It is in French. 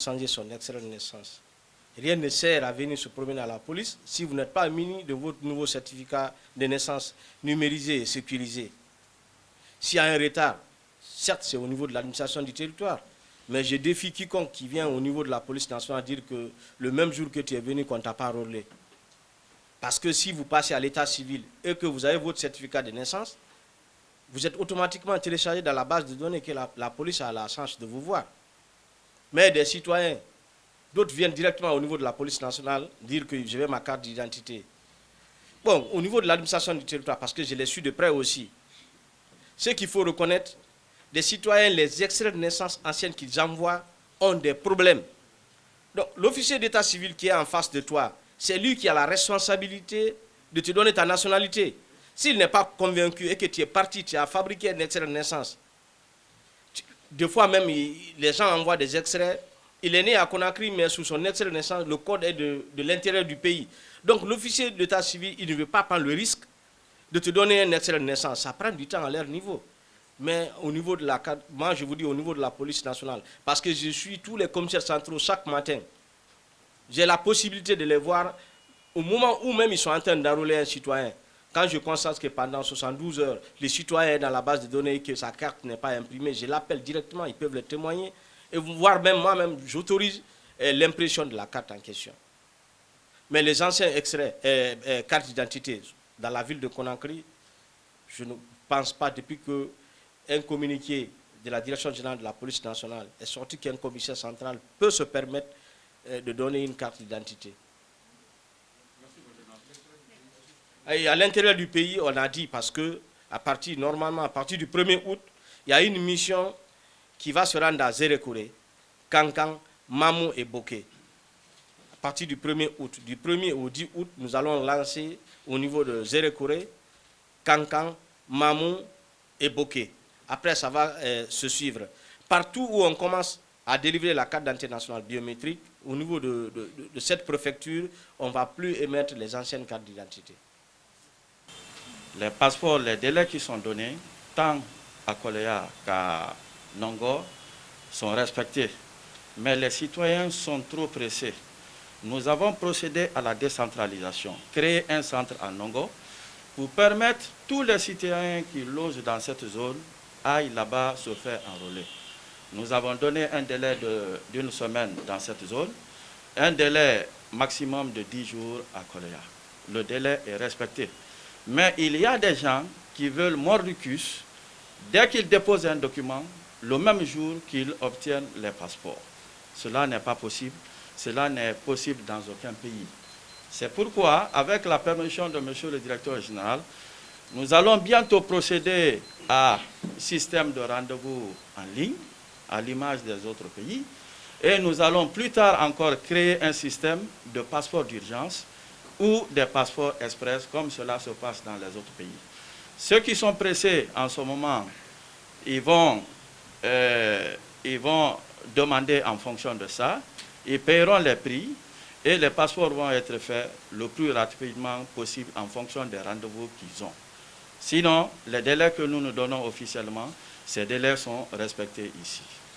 changer son extrait de naissance. Rien ne sert à venir se promener à la police si vous n'êtes pas muni de votre nouveau certificat de naissance numérisé et sécurisé. S'il y a un retard, certes c'est au niveau de l'administration du territoire, mais je défie quiconque qui vient au niveau de la police nationale dire que le même jour que tu es venu, qu'on ne t'a pas relais. Parce que si vous passez à l'état civil et que vous avez votre certificat de naissance, vous êtes automatiquement téléchargé dans la base de données que la police a la chance de vous voir. Mais des citoyens, d'autres viennent directement au niveau de la police nationale dire que je vais ma carte d'identité. Bon, au niveau de l'administration du territoire, parce que je l'ai su de près aussi, ce qu'il faut reconnaître, des citoyens, les extraits de naissance anciennes qu'ils envoient ont des problèmes. Donc, l'officier d'état civil qui est en face de toi, c'est lui qui a la responsabilité de te donner ta nationalité. S'il n'est pas convaincu et que tu es parti, tu as fabriqué un extrait de naissance, des fois même, les gens envoient des extraits. Il est né à Conakry, mais sous son extrait de naissance, le code est de l'intérieur du pays. Donc, l'officier d'état civil, il ne veut pas prendre le risque de te donner un extrait de naissance. Ça prend du temps à leur niveau. Mais au niveau de la, moi je vous dis au niveau de la police nationale, parce que je suis tous les commissaires centraux chaque matin, j'ai la possibilité de les voir au moment où même ils sont en train d'enrôler un citoyen. Quand je constate que pendant 72 heures, le citoyen est dans la base de données et que sa carte n'est pas imprimée, je l'appelle directement, ils peuvent le témoigner. Et voire même moi-même, j'autorise l'impression de la carte en question. Mais les anciens extraits, cartes d'identité dans la ville de Conakry, je ne pense pas depuis que un communiqué de la Direction générale de la police nationale est sorti qu'un commissaire central peut se permettre de donner une carte d'identité. À l'intérieur du pays, on a dit, parce que normalement, à partir du 1er août, il y a une mission qui va se rendre à Zérékouré, Kankan, Mamou et Boké. À partir du 1er août, du 1er au 10 août, nous allons lancer au niveau de Zérékouré, Kankan, Mamou et Boké. Après, ça va se suivre. Partout où on commence à délivrer la carte d'identité nationale biométrique, au niveau de cette préfecture, on ne va plus émettre les anciennes cartes d'identité. Les passeports, les délais qui sont donnés, tant à Koleya qu'à Nongo, sont respectés. Mais les citoyens sont trop pressés. Nous avons procédé à la décentralisation, créer un centre à Nongo pour permettre tous les citoyens qui logent dans cette zone aillent là-bas se faire enrôler. Nous avons donné un délai d'une semaine dans cette zone, un délai maximum de 10 jours à Koleya. Le délai est respecté. Mais il y a des gens qui veulent mordicus dès qu'ils déposent un document, le même jour qu'ils obtiennent les passeports. Cela n'est pas possible. Cela n'est possible dans aucun pays. C'est pourquoi, avec la permission de M. le directeur général, nous allons bientôt procéder à un système de rendez-vous en ligne, à l'image des autres pays, et nous allons plus tard encore créer un système de passeport d'urgence ou des passeports express, comme cela se passe dans les autres pays. Ceux qui sont pressés en ce moment, ils vont demander en fonction de ça, ils paieront les prix, et les passeports vont être faits le plus rapidement possible en fonction des rendez-vous qu'ils ont. Sinon, les délais que nous nous donnons officiellement, ces délais sont respectés ici.